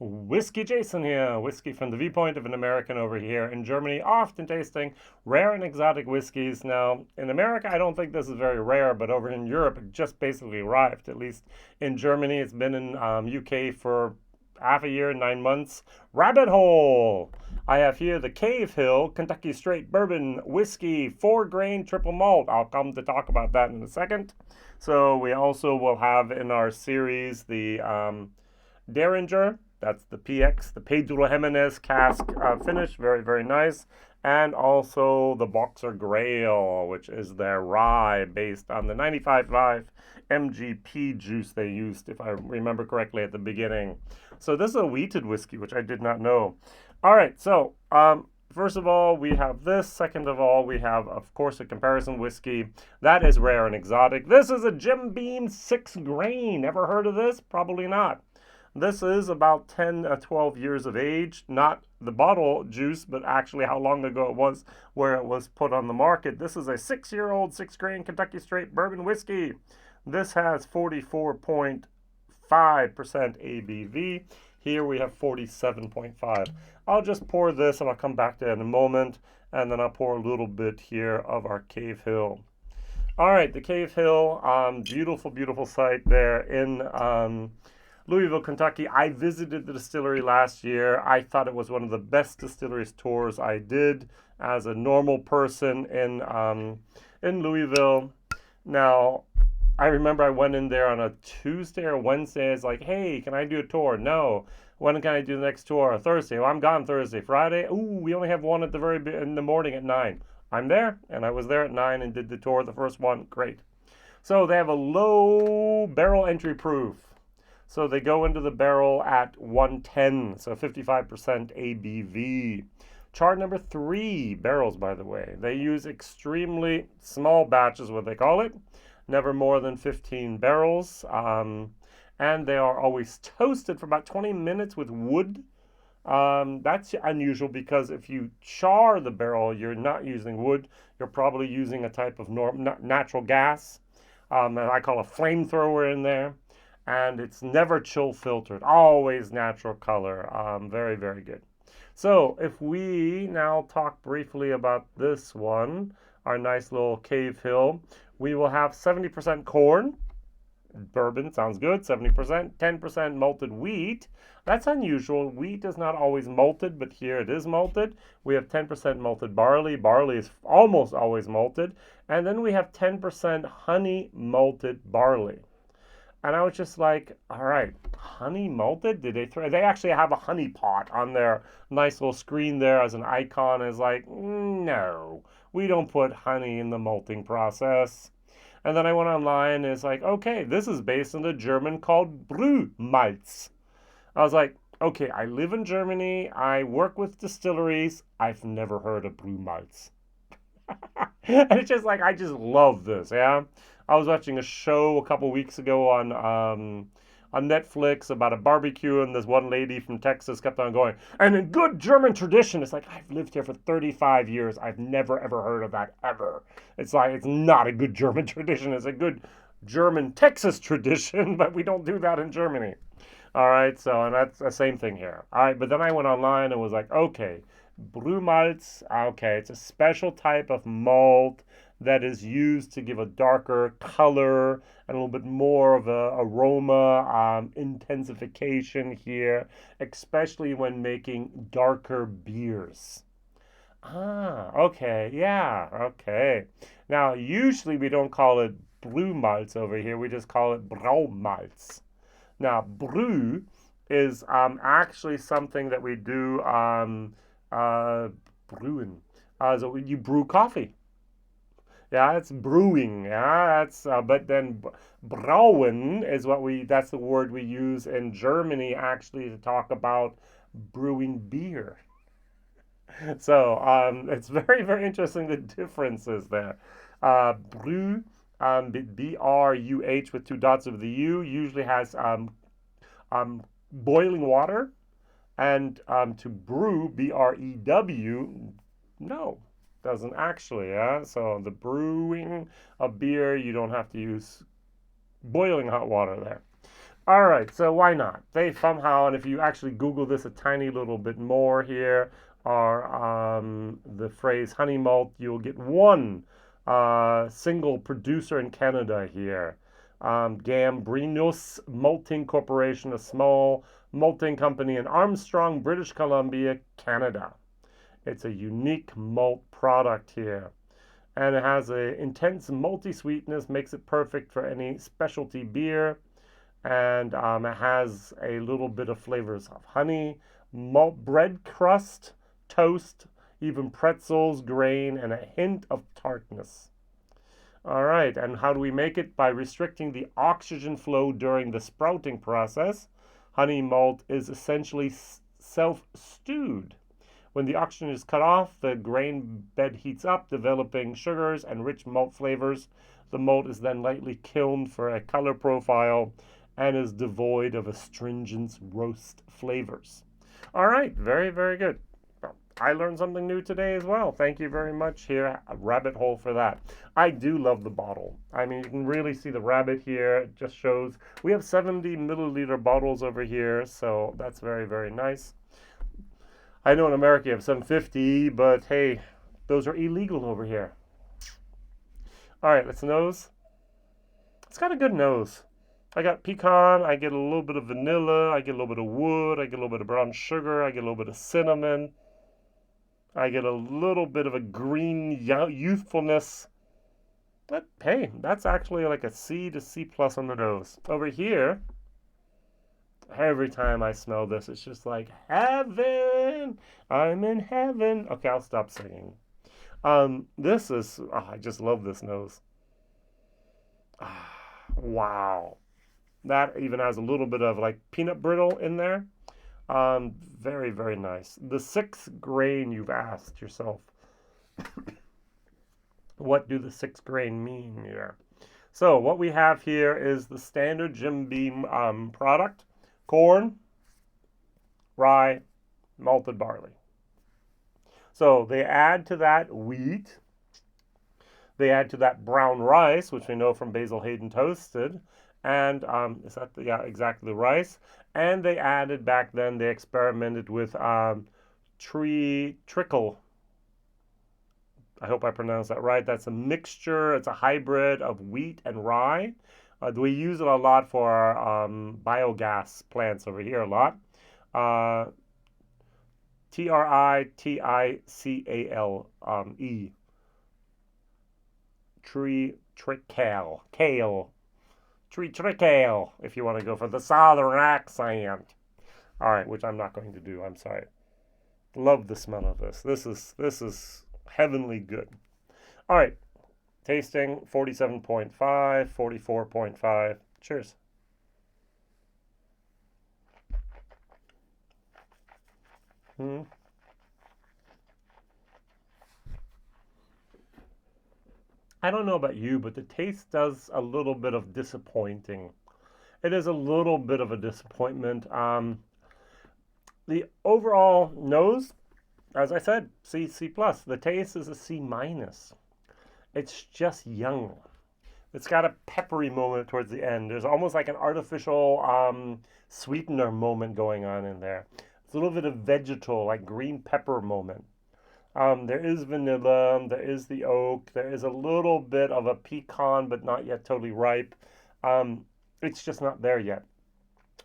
Whiskey Jason here, whiskey from the viewpoint of an American over here in Germany, often tasting rare and exotic whiskeys. Now, in America, I don't think this is very rare, but over in Europe, it just basically arrived. At least in Germany, it's been in UK for half a year, 9 months. Rabbit Hole! I have here the Cavehill Kentucky Straight Bourbon Whiskey, 4 grain triple malt. I'll come to talk about that in a second. So, we also will have in our series the Derringer, that's the PX, the Pedro Jimenez cask finish, very, very nice. And also the Boxer Grail, which is their rye based on the 95.5 MGP juice they used, if I remember correctly at the beginning. So this is a wheated whiskey, which I did not know. All right, so first of all, we have this. Second of all, we have, of course, a comparison whiskey. That is rare and exotic. This is a Jim Beam 6 grain. Ever heard of this? Probably not. This is about 10 12 years of age, not the bottle juice, but actually how long ago it was where it was put on the market. This is a 6-year-old 6 grain Kentucky Straight Bourbon whiskey. This has 44.5% ABV. Here we have 47.5. I'll just pour this and I'll come back to it in a moment, and then I'll pour a little bit here of our Cavehill. All right, the Cavehill, beautiful, beautiful site there in Louisville, Kentucky. I visited the distillery last year. I thought it was one of the best distilleries tours I did as a normal person in Louisville. Now, I remember I went in there on a Tuesday or Wednesday. It's like, hey, can I do a tour? No. When can I do the next tour? Thursday. Well, I'm gone Thursday. Friday. Ooh, we only have one at the in the morning at 9. I'm there, and I was there at 9 and did the tour. The first one, great. So they have a low barrel entry proof. So they go into the barrel at 110, so 55% ABV. Chart number 3, barrels, by the way. They use extremely small batches, what they call it, never more than 15 barrels. And they are always toasted for about 20 minutes with wood. That's unusual because if you char the barrel, you're not using wood. You're probably using a type of natural gas. And I call a flamethrower in there. And it's never chill filtered, always natural color. Very, very good. So if we now talk briefly about this one, our nice little Cavehill, we will have 70% corn. Bourbon sounds good, 70%, 10% malted wheat. That's unusual. Wheat is not always malted, but here it is malted. We have 10% malted barley. Barley is almost always malted. And then we have 10% honey malted barley. And I was just like, all right, honey malted? Did they throw? They actually have a honey pot on their nice little screen there as an icon. It's like, no, we don't put honey in the malting process. And then I went online and it's like, okay, this is based on the German called Brühmalz. I was like, okay, I live in Germany. I work with distilleries. I've never heard of Brühmalz. And it's just like, I just love this, yeah? I was watching a show a couple weeks ago on Netflix about a barbecue, and this one lady from Texas kept on going, and in good German tradition, it's like, I've lived here for 35 years. I've never, ever heard of that, ever. It's like, it's not a good German tradition. It's a good German Texas tradition, but we don't do that in Germany. All right, so, and that's the same thing here. All right, but then I went online and was like, okay, Brühmalz, okay, it's a special type of malt that is used to give a darker color and a little bit more of a aroma intensification here, especially when making darker beers. Ah, okay, yeah, okay. Now, usually we don't call it Brühmalz over here. We just call it Braumalz. Now, brew is actually something that we do brewing. So you brew coffee. Yeah, it's brewing. Yeah, that's but then brauen is that's the word we use in Germany actually to talk about brewing beer. So it's very, very interesting the differences there. Brew, BRUH with 2 dots of the U, usually has boiling water, and to brew, BREW, no, doesn't actually, yeah? So the brewing of beer, you don't have to use boiling hot water there. All right, so why not? They somehow, and if you actually Google this a tiny little bit more here, are the phrase honey malt, you'll get one single producer in Canada here. Gambrinus Malting Corporation, a small malting company in Armstrong, British Columbia, Canada. It's a unique malt product here. And it has an intense malty sweetness, makes it perfect for any specialty beer. And it has a little bit of flavors of honey, malt bread crust, toast, even pretzels, grain, and a hint of tartness. All right, and how do we make it? By restricting the oxygen flow during the sprouting process. Honey malt is essentially self-stewed. When the oxygen is cut off, the grain bed heats up, developing sugars and rich malt flavors. The malt is then lightly kilned for a color profile and is devoid of astringent roast flavors. All right, very, very good. Well, I learned something new today as well. Thank you very much here, a rabbit hole for that. I do love the bottle. I mean, you can really see the rabbit here. It just shows we have 70 milliliter bottles over here, so that's very, very nice. I know in America you have 750, but hey, those are illegal over here. All right, let's nose. It's got a good nose. I got pecan, I get a little bit of vanilla, I get a little bit of wood, I get a little bit of brown sugar, I get a little bit of cinnamon. I get a little bit of a green youthfulness. But hey, that's actually like a C to C plus on the nose. Over here, every time I smell this, it's just like heaven. I'm in heaven. Okay, I'll stop singing. This is, I just love this nose. Wow. That even has a little bit of like peanut brittle in there. Very, very nice. The sixth grain, you've asked yourself. What do the sixth grain mean here? So what we have here is the standard Jim Beam product. Corn, rye, malted barley. So they add to that wheat. They add to that brown rice, which we know from Basil Hayden Toasted. And is that the, yeah, exactly the rice. And they added back then, they experimented with trickle. I hope I pronounced that right. That's a mixture, it's a hybrid of wheat and rye. We use it a lot for our biogas plants over here a lot. Triticale. Triticale. Kale. Triticale, if you want to go for the southern accent. All right, which I'm not going to do. I'm sorry. Love the smell of this. This is heavenly good. All right, tasting 47.5, 44.5. Cheers. I don't know about you, but the taste does a little bit of disappointing. It is a little bit of a disappointment. The overall nose, as I said, C plus. The taste is a C minus. It's just young. It's got a peppery moment towards the end. There's almost like an artificial sweetener moment going on in there. It's a little bit of vegetal, like green pepper moment. There is vanilla, there is the oak, there is a little bit of a pecan, but not yet totally ripe. It's just not there yet.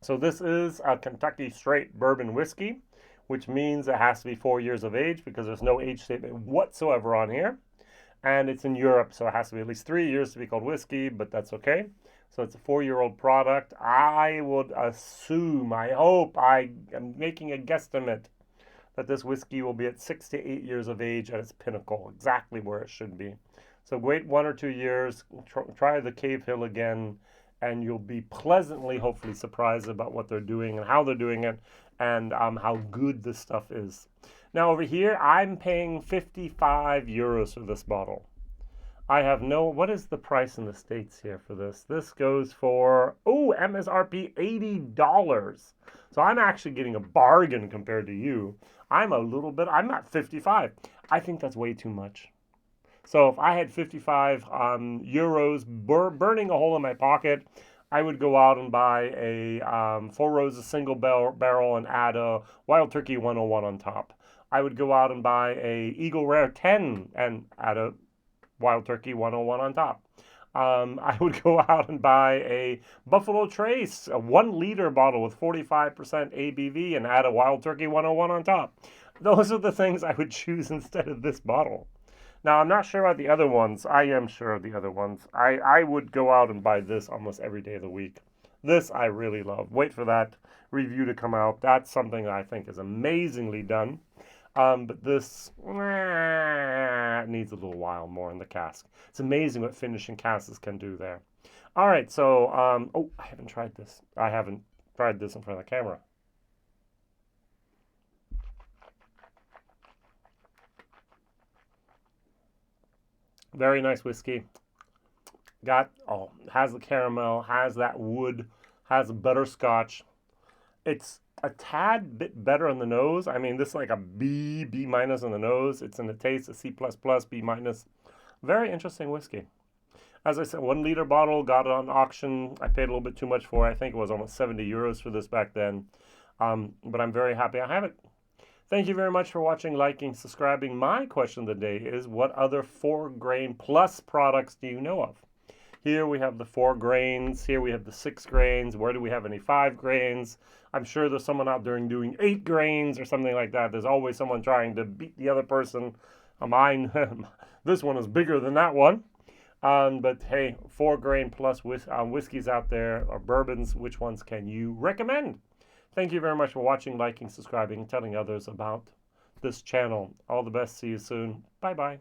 So this is a Kentucky straight bourbon whiskey, which means it has to be 4 years of age because there's no age statement whatsoever on here. And it's in Europe, so it has to be at least 3 years to be called whiskey, but that's okay. So it's a 4-year-old product. I would assume, I hope, I am making a guesstimate that this whiskey will be at 6 to 8 years of age at its pinnacle, exactly where it should be. So wait 1 or 2 years, try the Cavehill again, and you'll be pleasantly, hopefully, surprised about what they're doing and how they're doing it, and how good this stuff is. Now over here, I'm paying 55 euros for this bottle. I have no, what is the price in the States here for this? This goes for, MSRP $80. So I'm actually getting a bargain compared to you. I'm at 55. I think that's way too much. So if I had 55 euros burning a hole in my pocket, I would go out and buy a Four Roses single barrel and add a Wild Turkey 101 on top. I would go out and buy a Eagle Rare 10 and add a Wild Turkey 101 on top. I would go out and buy a Buffalo Trace, a 1 liter bottle with 45% ABV, and add a Wild Turkey 101 on top. Those are the things I would choose instead of this bottle. Now, I'm not sure about the other ones. I am sure of the other ones. I would go out and buy this almost every day of the week. This I really love. Wait for that review to come out. That's something that I think is amazingly done. But this needs a little while more in the cask. It's amazing what finishing casks can do there. All right, so, oh, I haven't tried this. I haven't tried this in front of the camera. Very nice whiskey. Has the caramel, has that wood, has a butterscotch. It's a tad bit better on the nose. I mean, this is like a B minus on the nose. It's in the taste, a C plus plus, B minus. Very interesting whiskey. As I said, 1 liter bottle, got it on auction. I paid a little bit too much for it. I think it was almost 70 euros for this back then. But I'm very happy I have it. Thank you very much for watching, liking, subscribing. My question of the day is, what other 4-grain plus products do you know of? Here we have the 4 grains. Here we have the 6 grains. Where do we have any 5 grains? I'm sure there's someone out there doing 8 grains or something like that. There's always someone trying to beat the other person. Mine, this one is bigger than that one. But hey, 4-grain plus whiskeys out there, or bourbons. Which ones can you recommend? Thank you very much for watching, liking, subscribing, and telling others about this channel. All the best. See you soon. Bye-bye.